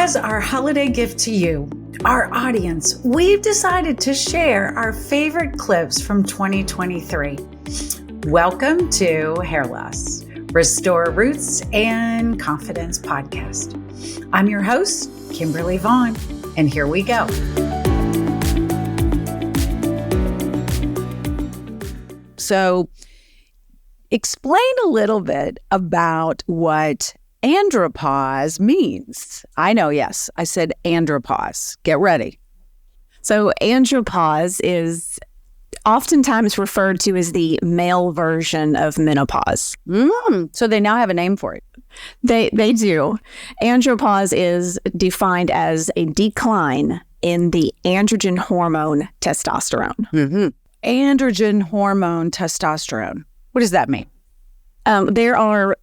As our holiday gift to you, our audience, we've decided to share our favorite clips from 2023. Welcome to Hair Loss, Restore Roots and Confidence podcast. I'm your host, Kimberly Vaughn, and here we go. So, explain a little bit about what Andropause means. I know, yes, I said Andropause. Get ready. So andropause is oftentimes referred to as the male version of menopause. So they now have a name for it. They do. Andropause is defined as a decline in the androgen hormone testosterone. Androgen hormone testosterone. What does that mean? There are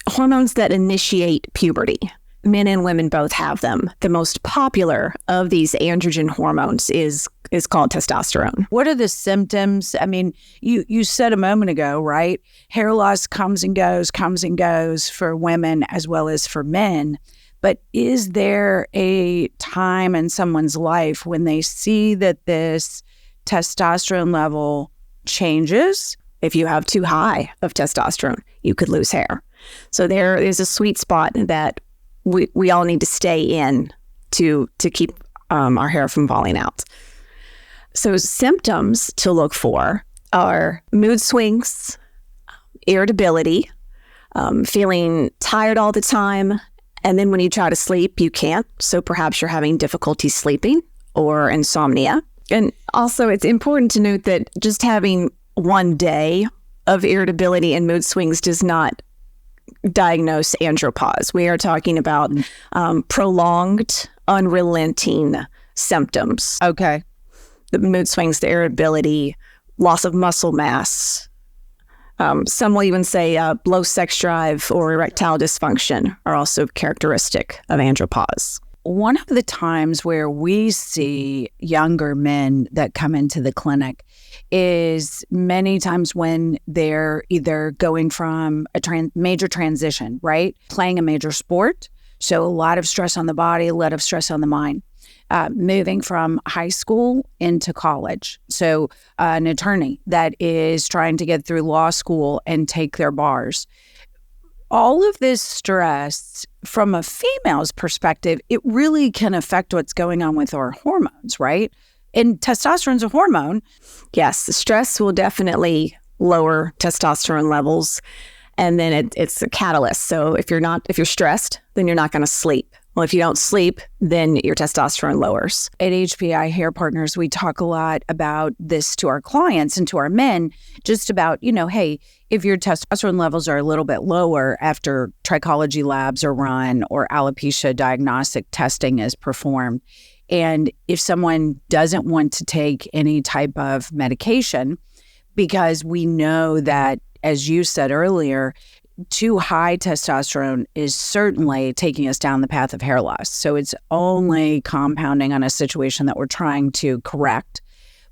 hormones that initiate puberty. Men and women both have them. The most popular of these androgen hormones is called testosterone. What are the symptoms? I mean, you said a moment ago, right? Hair loss comes and goes for women as well as for men. But is there a time in someone's life when they see that this testosterone level changes? If you have too high of testosterone, you could lose hair. So there is a sweet spot that we all need to stay in to keep our hair from falling out. So symptoms to look for are mood swings, irritability, feeling tired all the time, and then when you try to sleep, you can't. So perhaps you're having difficulty sleeping or insomnia. And also it's important to note that just having one day of irritability and mood swings does not diagnose andropause. We are talking about prolonged, unrelenting symptoms. Okay. The mood swings, the irritability, loss of muscle mass. Some will even say low sex drive or erectile dysfunction are also characteristic of andropause. One of the times where we see younger men that come into the clinic is many times when they're either going from a major transition, right? Playing a major sport. So a lot of stress on the body, a lot of stress on the mind. Moving from high school into college. So an attorney that is trying to get through law school and take their bars. All of this stress, from a female's perspective, it really can affect what's going on with our hormones, right? And testosterone's a hormone. Yes, the stress will definitely lower testosterone levels, and then it's a catalyst. So if you're stressed, then you're not going to sleep. Well, if you don't sleep, then your testosterone lowers. At HPIHair Partners, we talk a lot about this to our clients and to our men, just about, hey, if your testosterone levels are a little bit lower after trichology labs are run or alopecia diagnostic testing is performed, and if someone doesn't want to take any type of medication, because we know that, as you said earlier, too high testosterone is certainly taking us down the path of hair loss. So it's only compounding on a situation that we're trying to correct.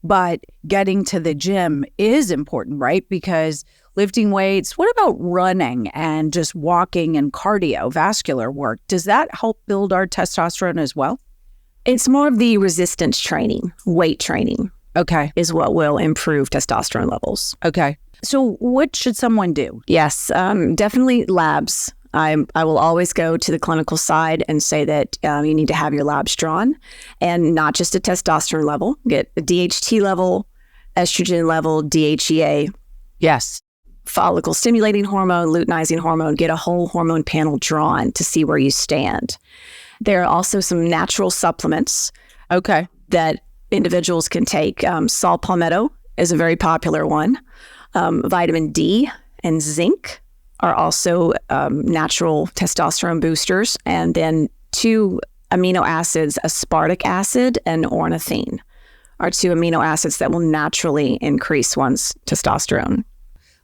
But getting to the gym is important, right? Because lifting weights, what about running and just walking and cardiovascular work? Does that help build our testosterone as well? It's more of the resistance training, weight training. Okay. Is what will improve testosterone levels. Okay. So what should someone do? Yes, definitely labs. I will always go to the clinical side and say that you need to have your labs drawn, and not just a testosterone level. Get a DHT level, estrogen level, DHEA. Yes. Follicle stimulating hormone, luteinizing hormone. Get a whole hormone panel drawn to see where you stand. There are also some natural supplements. Okay. That individuals can take. Saw palmetto is a very popular one. Vitamin D and zinc are also natural testosterone boosters. And then 2 amino acids, aspartic acid and ornithine, are 2 amino acids that will naturally increase one's testosterone.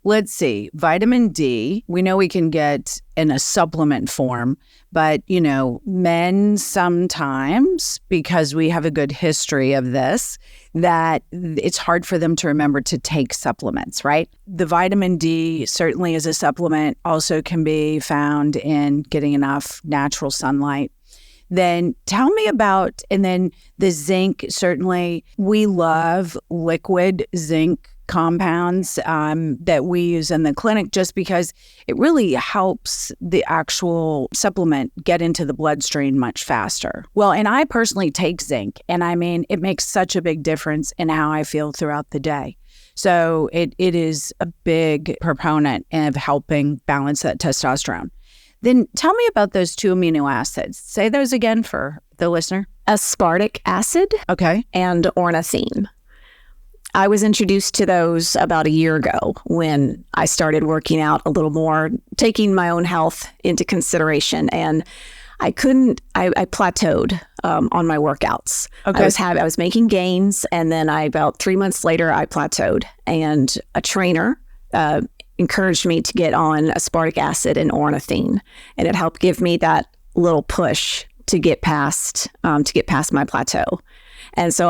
Let's see, vitamin D, we know we can get in a supplement form, but, men sometimes, because we have a good history of this, that it's hard for them to remember to take supplements, right? The vitamin D certainly is a supplement, also can be found in getting enough natural sunlight. Then tell me about, and then the zinc, certainly we love liquid zinc compounds that we use in the clinic just because it really helps the actual supplement get into the bloodstream much faster. Well, and I personally take zinc, and I mean, it makes such a big difference in how I feel throughout the day. So it is a big proponent of helping balance that testosterone. Then tell me about those 2 amino acids. Say those again for the listener. Aspartic acid, okay, and ornithine. I was introduced to those about a year ago when I started working out a little more, taking my own health into consideration. And I plateaued on my workouts. Okay. I was making gains, and then about 3 months later, I plateaued. And a trainer encouraged me to get on aspartic acid and ornithine, and it helped give me that little push to get past my plateau. And so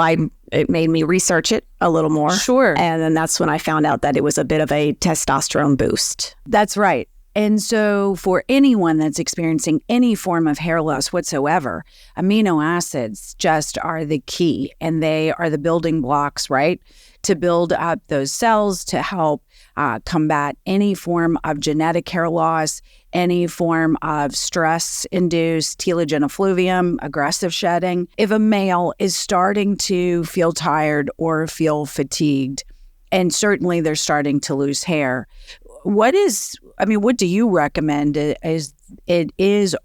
it made me research it a little more. Sure. And then that's when I found out that it was a bit of a testosterone boost. That's right. And so for anyone that's experiencing any form of hair loss whatsoever, amino acids just are the key, and they are the building blocks, right, to build up those cells to help combat any form of genetic hair loss, any form of stress-induced telogen effluvium, aggressive shedding. If a male is starting to feel tired or feel fatigued, and certainly they're starting to lose hair, what do you recommend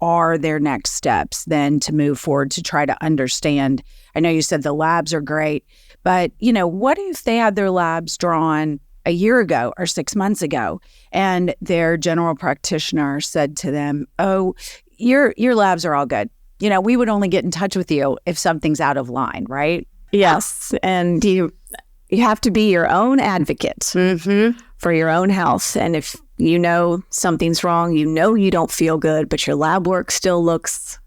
are their next steps then to move forward to try to understand? I know you said the labs are great, but what if they had their labs drawn a year ago or 6 months ago, and their general practitioner said to them, "Oh, your labs are all good. We would only get in touch with you if something's out of line," right? Yes, and you have to be your own advocate for your own health. And if something's wrong, you don't feel good, but your lab work still looks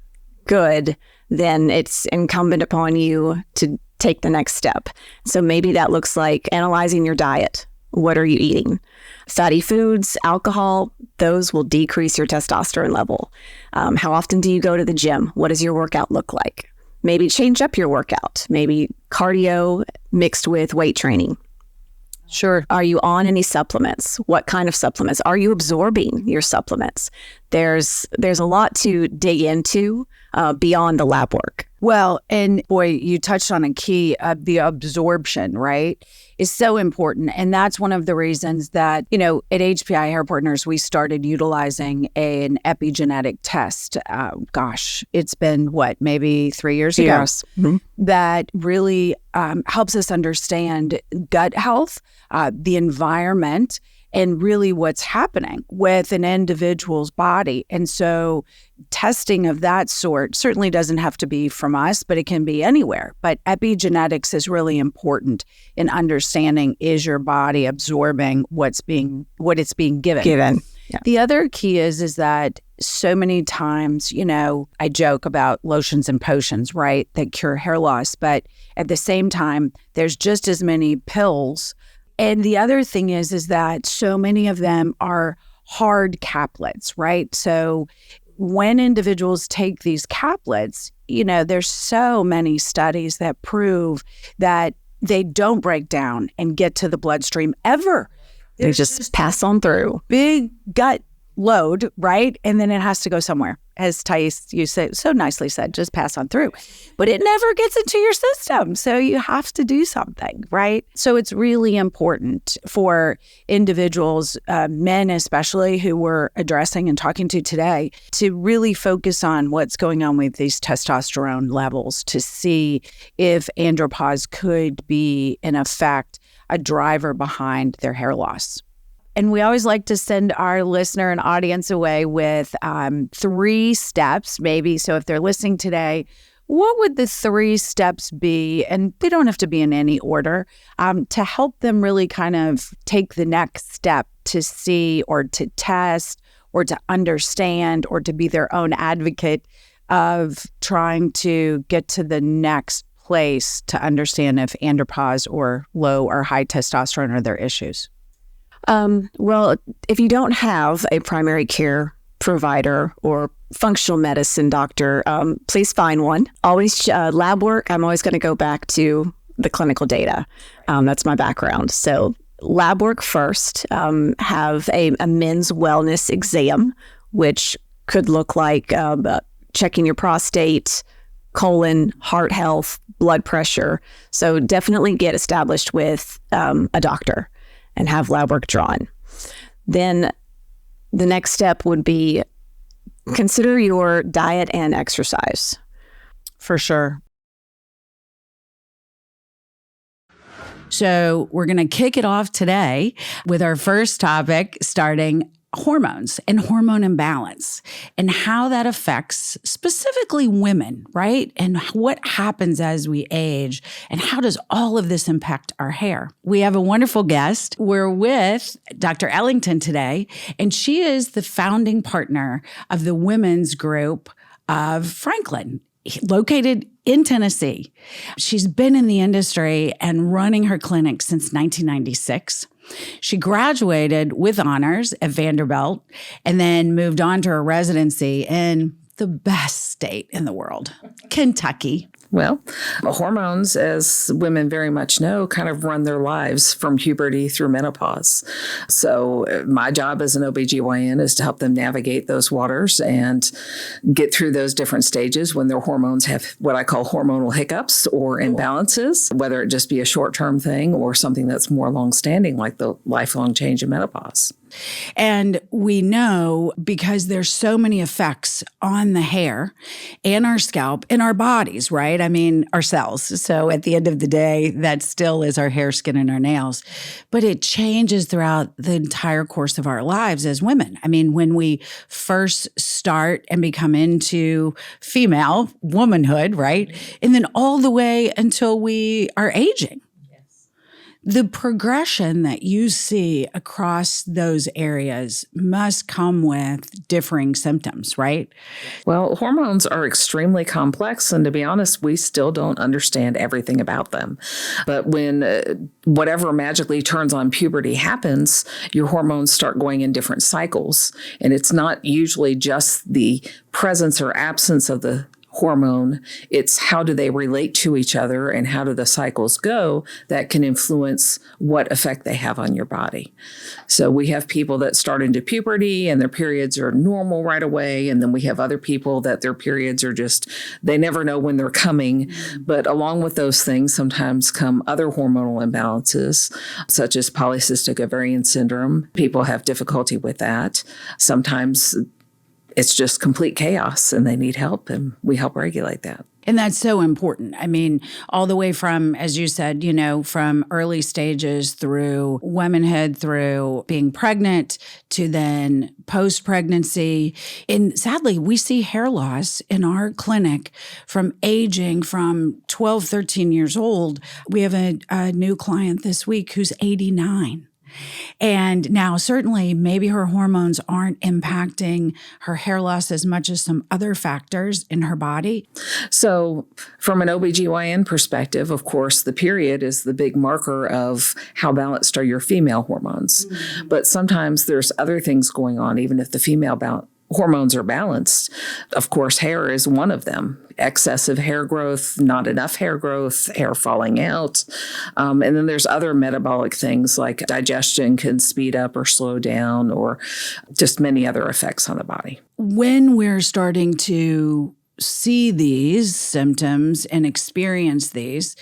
good, then it's incumbent upon you to take the next step. So maybe that looks like analyzing your diet. What are you eating? Fatty foods, alcohol, those will decrease your testosterone level. How often do you go to the gym? What does your workout look like? Maybe change up your workout. Maybe cardio mixed with weight training. Sure. Are you on any supplements? What kind of supplements? Are you absorbing your supplements? There's a lot to dig into beyond the lab work. Well, and boy, you touched on a key of the absorption, right? Is so important. And that's one of the reasons that, at HPIHair Partners, we started utilizing an epigenetic test. It's been maybe 3 years ago? Yes. Mm-hmm. That really helps us understand gut health, the environment, and really what's happening with an individual's body. And so testing of that sort certainly doesn't have to be from us, but it can be anywhere. But epigenetics is really important in understanding, is your body absorbing what it's being given. Yeah. The other key is that so many times, I joke about lotions and potions, right, that cure hair loss. But at the same time, there's just as many pills. And the other thing is that so many of them are hard caplets, right? So when individuals take these caplets, there's so many studies that prove that they don't break down and get to the bloodstream ever. They just pass on through. Big gut load, right? And then it has to go somewhere. As Thais, you said, so nicely said, just pass on through. But it never gets into your system. So you have to do something, right? So it's really important for individuals, men especially, who we're addressing and talking to today, to really focus on what's going on with these testosterone levels to see if Andropause could be, in effect, a driver behind their hair loss. And we always like to send our listener and audience away with 3 steps, maybe. So if they're listening today, what would the 3 steps be? And they don't have to be in any order, to help them really kind of take the next step to see or to test or to understand or to be their own advocate of trying to get to the next place to understand if andropause or low or high testosterone are their issues? Well, if you don't have a primary care provider or functional medicine doctor, please find one. Always lab work. I'm always going to go back to the clinical data. That's my background. So lab work first. Have a men's wellness exam, which could look like checking your prostate, colon, heart health, blood pressure. So definitely get established with a doctor and have lab work drawn. Then the next step would be consider your diet and exercise. For sure. So we're going to kick it off today with our first topic, starting hormones and hormone imbalance and how that affects specifically women, right? And what happens as we age and how does all of this impact our hair? We have a wonderful guest. We're with Dr. Ellington today, and she is the founding partner of the women's group of Franklin, located in Tennessee. She's been in the industry and running her clinic since 1996. She graduated with honors at Vanderbilt and then moved on to her residency in the best state in the world, Kentucky. Well, hormones, as women very much know, kind of run their lives from puberty through menopause. So my job as an OBGYN is to help them navigate those waters and get through those different stages when their hormones have what I call hormonal hiccups or imbalances, whether it just be a short-term thing or something that's more long-standing, like the lifelong change in menopause. And we know because there's so many effects on the hair and our scalp and our bodies, right? I mean, our cells. So at the end of the day, that still is our hair, skin, and our nails. But it changes throughout the entire course of our lives as women. I mean, when we first start and become into female womanhood, right? And then all the way until we are aging. The progression that you see across those areas must come with differing symptoms, right? Well, hormones are extremely complex, and to be honest, we still don't understand everything about them. But when whatever magically turns on puberty happens, your hormones start going in different cycles. And it's not usually just the presence or absence of the hormone, it's how do they relate to each other and how do the cycles go that can influence what effect they have on your body. So we have people that start into puberty and their periods are normal right away. And then we have other people that their periods are just, they never know when they're coming. But along with those things, sometimes come other hormonal imbalances, such as polycystic ovarian syndrome. People have difficulty with that. Sometimes it's just complete chaos and they need help, and we help regulate that. And that's so important. I mean, all the way from, as you said, you know, from early stages through womanhood, through being pregnant to then post-pregnancy. And sadly, we see hair loss in our clinic from aging from 12, 13 years old. We have a new client this week who's 89. And now certainly maybe her hormones aren't impacting her hair loss as much as some other factors in her body. So from an OBGYN perspective, of course, the period is the big marker of how balanced are your female hormones. Mm-hmm. But sometimes there's other things going on, even if the female hormones are balanced. Of course, hair is one of them. Excessive hair growth, not enough hair growth, hair falling out. And then there's other metabolic things like digestion can speed up or slow down, or just many other effects on the body. When we're starting to see these symptoms and experience these,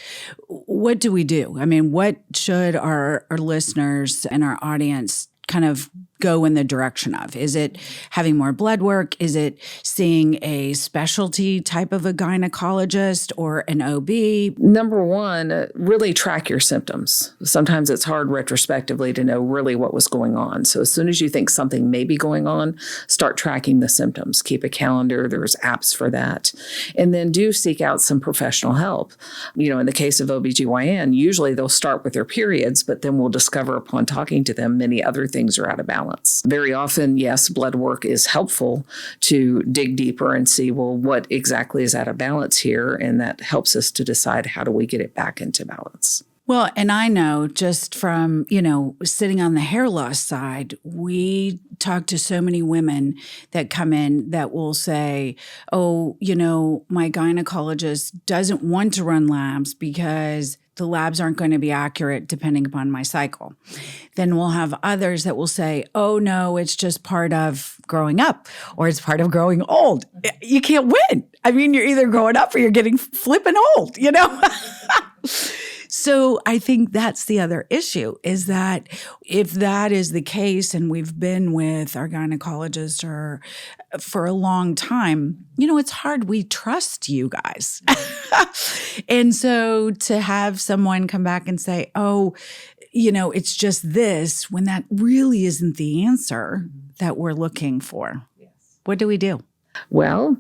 what do we do? I mean, what should our listeners and our audience kind of go in the direction of? Is it having more blood work? Is it seeing a specialty type of a gynecologist or an OB? Number one, really track your symptoms. Sometimes it's hard retrospectively to know really what was going on. So as soon as you think something may be going on, start tracking the symptoms. Keep a calendar. There's apps for that. And then do seek out some professional help. You know, in the case of OBGYN, usually they'll start with their periods, but then we'll discover upon talking to them many other things are out of balance. Very often, yes, blood work is helpful to dig deeper and see, well, what exactly is out of balance here? And that helps us to decide how do we get it back into balance. Well, and I know just from, sitting on the hair loss side, we talk to so many women that come in that will say, oh, my gynecologist doesn't want to run labs because the labs aren't going to be accurate depending upon my cycle. Then we'll have others that will say, oh, no, it's just part of growing up or it's part of growing old. You can't win. I mean, you're either growing up or you're getting flippin' old, So I think that's the other issue is that if that is the case and we've been with our gynecologist or for a long time, it's hard. We trust you guys. And so to have someone come back and say, oh, it's just this, when that really isn't the answer that we're looking for. Yes. What do we do? Well,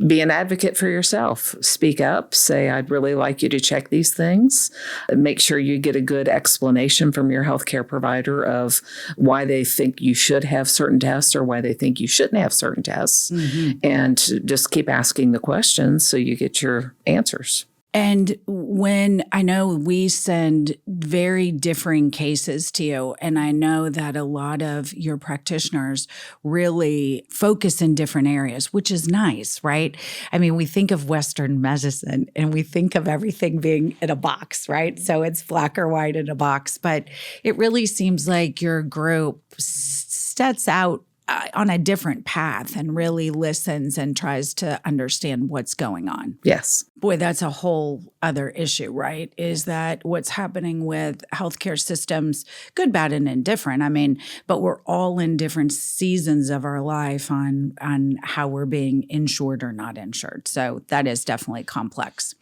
be an advocate for yourself. Speak up. Say, I'd really like you to check these things. Make sure you get a good explanation from your healthcare provider of why they think you should have certain tests or why they think you shouldn't have certain tests. Mm-hmm. And just keep asking the questions so you get your answers. And when I know we send very differing cases to you, and I know that a lot of your practitioners really focus in different areas, which is nice, right? I mean, we think of Western medicine and we think of everything being in a box, right? So it's black or white in a box, but it really seems like your group sets out on a different path and really listens and tries to understand what's going on. Yes. Boy, that's a whole other issue, right? Is that what's happening with healthcare systems, good, bad, and indifferent. I mean, but we're all in different seasons of our life on how we're being insured or not insured. So that is definitely complex.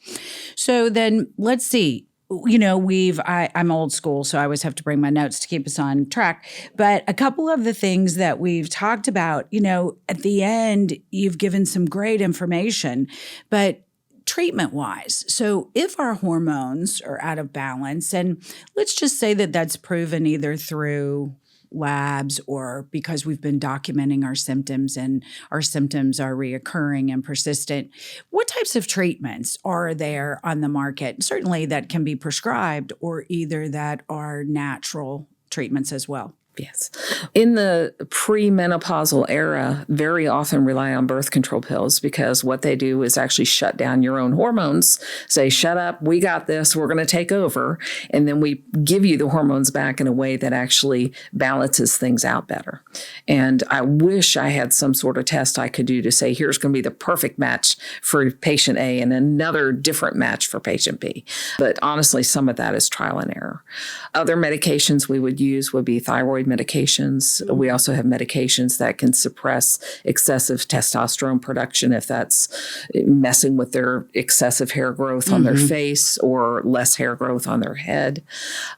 So then let's see. I'm old school, so I always have to bring my notes to keep us on track. But a couple of the things that we've talked about, at the end, you've given some great information, but treatment-wise, so if our hormones are out of balance, and let's just say that that's proven either through labs or because we've been documenting our symptoms and our symptoms are reoccurring and persistent, what types of treatments are there on the market? Certainly that can be prescribed or either that are natural treatments as well. Yes. In the premenopausal era, very often rely on birth control pills because what they do is actually shut down your own hormones, say, shut up, we got this, we're going to take over. And then we give you the hormones back in a way that actually balances things out better. And I wish I had some sort of test I could do to say, here's going to be the perfect match for patient A and another different match for patient B. But honestly, some of that is trial and error. Other medications we would use would be thyroid medications. We also have medications that can suppress excessive testosterone production if that's messing with their excessive hair growth on their face or less hair growth on their head.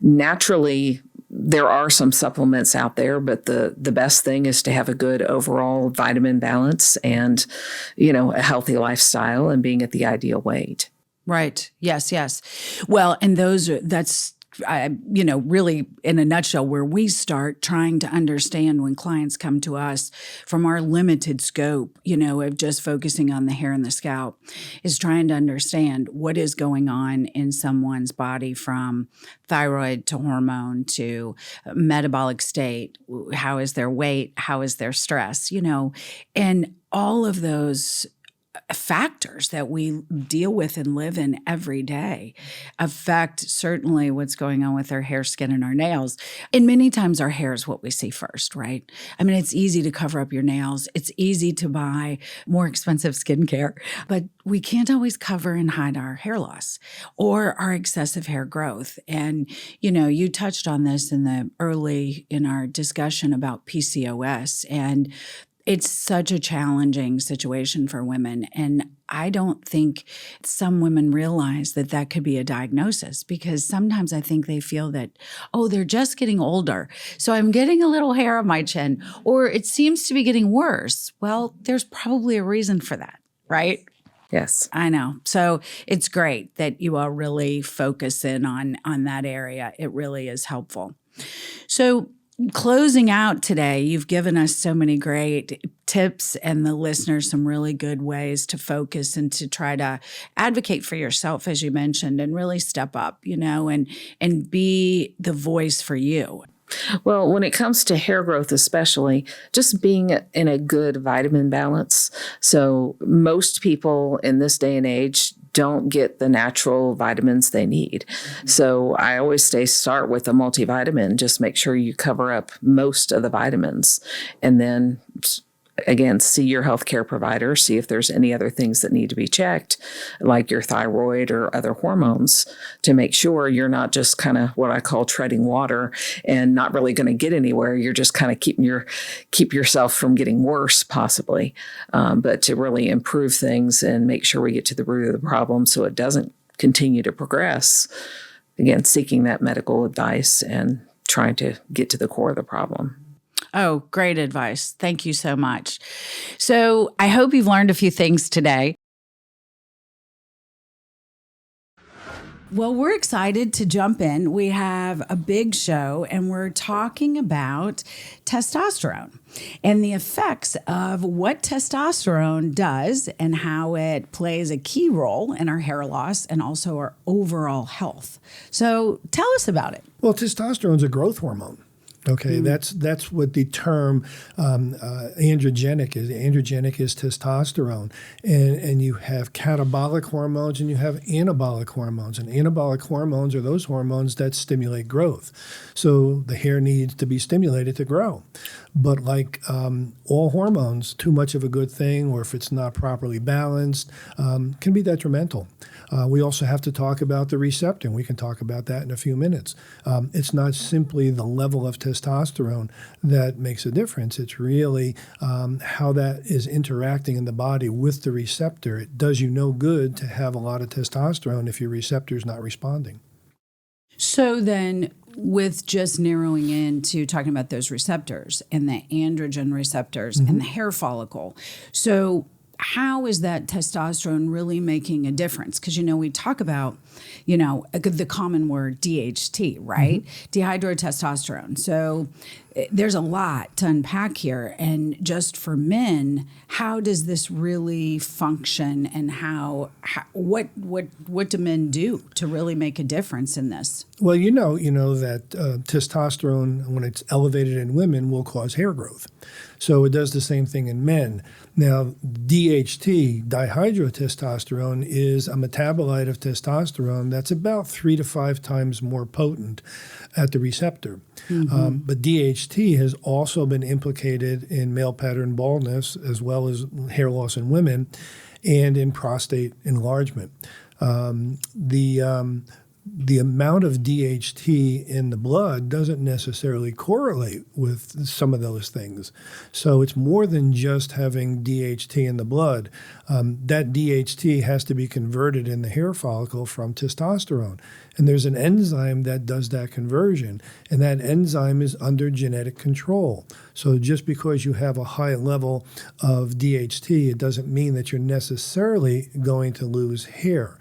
Naturally, there are some supplements out there, but the best thing is to have a good overall vitamin balance and, a healthy lifestyle and being at the ideal weight. Right. Yes. Yes. Well, and that's really in a nutshell, where we start trying to understand when clients come to us from our limited scope, of just focusing on the hair and the scalp, is trying to understand what is going on in someone's body from thyroid to hormone to metabolic state. How is their weight? How is their stress? And all of those factors that we deal with and live in every day affect certainly what's going on with our hair, skin, and our nails. And many times our hair is what we see first, right? I mean, it's easy to cover up your nails. It's easy to buy more expensive skincare, but we can't always cover and hide our hair loss or our excessive hair growth. And, you touched on this in our discussion about PCOS, and it's such a challenging situation for women. And I don't think some women realize that could be a diagnosis, because sometimes I think they feel that, they're just getting older, so I'm getting a little hair on my chin, or it seems to be getting worse. Well, there's probably a reason for that, right? Yes. I know. So it's great that you all really focus in on that area. It really is helpful. So closing out today, you've given us so many great tips and the listeners some really good ways to focus and to try to advocate for yourself, as you mentioned, and really step up, and be the voice for you. Well, when it comes to hair growth, especially, just being in a good vitamin balance. So most people in this day and age don't get the natural vitamins they need. So I always start with a multivitamin. Just make sure you cover up most of the vitamins. And then again, see your healthcare provider, see if there's any other things that need to be checked, like your thyroid or other hormones, to make sure you're not just kind of what I call treading water and not really going to get anywhere. You're just kind of keep yourself from getting worse, possibly, but to really improve things and make sure we get to the root of the problem so it doesn't continue to progress. Again, seeking that medical advice and trying to get to the core of the problem. Oh, great advice. Thank you so much. So I hope you've learned a few things today. Well, we're excited to jump in. We have a big show and we're talking about testosterone and the effects of what testosterone does and how it plays a key role in our hair loss and also our overall health. So tell us about it. Well, testosterone is a growth hormone. Okay, that's what the term androgenic is. Androgenic is testosterone. And you have catabolic hormones and you have anabolic hormones. And anabolic hormones are those hormones that stimulate growth. So the hair needs to be stimulated to grow. But like all hormones, too much of a good thing, or if it's not properly balanced, can be detrimental. We also have to talk about the receptor, and we can talk about that in a few minutes. It's not simply the level of testosterone that makes a difference. It's really how that is interacting in the body with the receptor. It does you no good to have a lot of testosterone if your receptor is not responding. So then, with just narrowing into talking about those receptors and the androgen receptors and the hair follicle, so how is that testosterone really making a difference? Because, we talk about, the common word DHT, right? Dihydrotestosterone. So there's a lot to unpack here. And just for men, how does this really function and what do men do to really make a difference in this? Well, you know that testosterone, when it's elevated in women, will cause hair growth. So it does the same thing in men. Now, DHT, dihydrotestosterone, is a metabolite of testosterone that's about 3 to 5 times more potent at the receptor. But DHT has also been implicated in male pattern baldness as well as hair loss in women and in prostate enlargement. The amount of DHT in the blood doesn't necessarily correlate with some of those things. So it's more than just having DHT in the blood. That DHT has to be converted in the hair follicle from testosterone. And there's an enzyme that does that conversion, and that enzyme is under genetic control. So just because you have a high level of DHT, it doesn't mean that you're necessarily going to lose hair.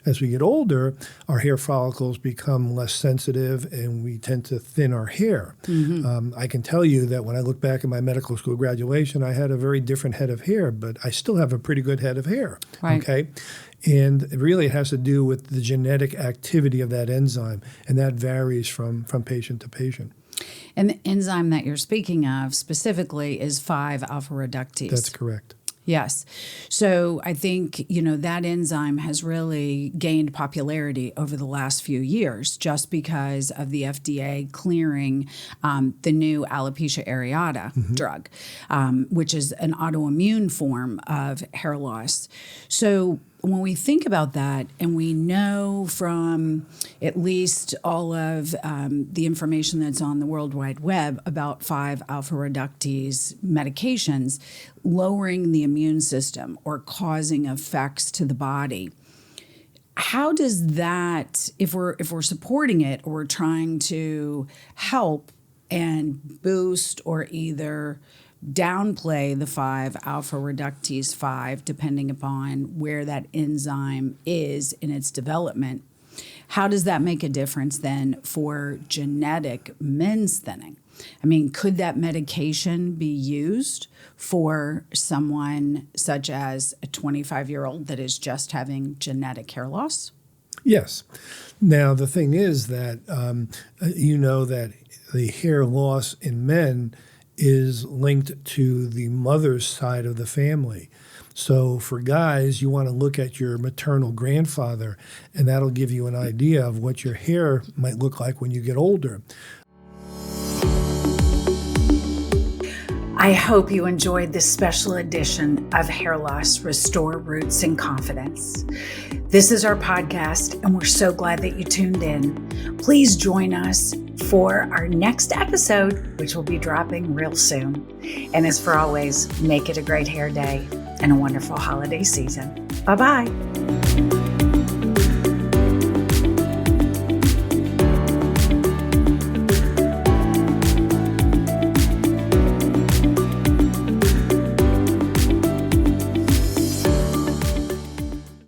As we get older, our hair follicles become less sensitive and we tend to thin our hair. I can tell you that when I look back at my medical school graduation, I had a very different head of hair, but I still have a pretty good head of hair. Right. Okay. And it really has to do with the genetic activity of that enzyme, and that varies from patient to patient. And the enzyme that you're speaking of specifically is 5-alpha reductase. That's correct. Yes. So I think, that enzyme has really gained popularity over the last few years just because of the FDA clearing the new alopecia areata drug, which is an autoimmune form of hair loss. So when we think about that, and we know from at least all of the information that's on the World Wide Web about 5-alpha reductase medications lowering the immune system or causing effects to the body, how does that, if we're supporting it or we're trying to help and boost or either downplay the 5-alpha reductase 5, depending upon where that enzyme is in its development, How does that make a difference then for genetic men's thinning? I mean, could that medication be used for someone such as a 25-year-old that is just having genetic hair loss? Yes. Now, the thing is that that the hair loss in men is linked to the mother's side of the family. So for guys, you want to look at your maternal grandfather, and that'll give you an idea of what your hair might look like when you get older. I hope you enjoyed this special edition of Hair Loss Restore Roots and Confidence. This is our podcast, and we're so glad that you tuned in. Please join us for our next episode, which will be dropping real soon. And as for always, make it a great hair day and a wonderful holiday season. Bye-bye.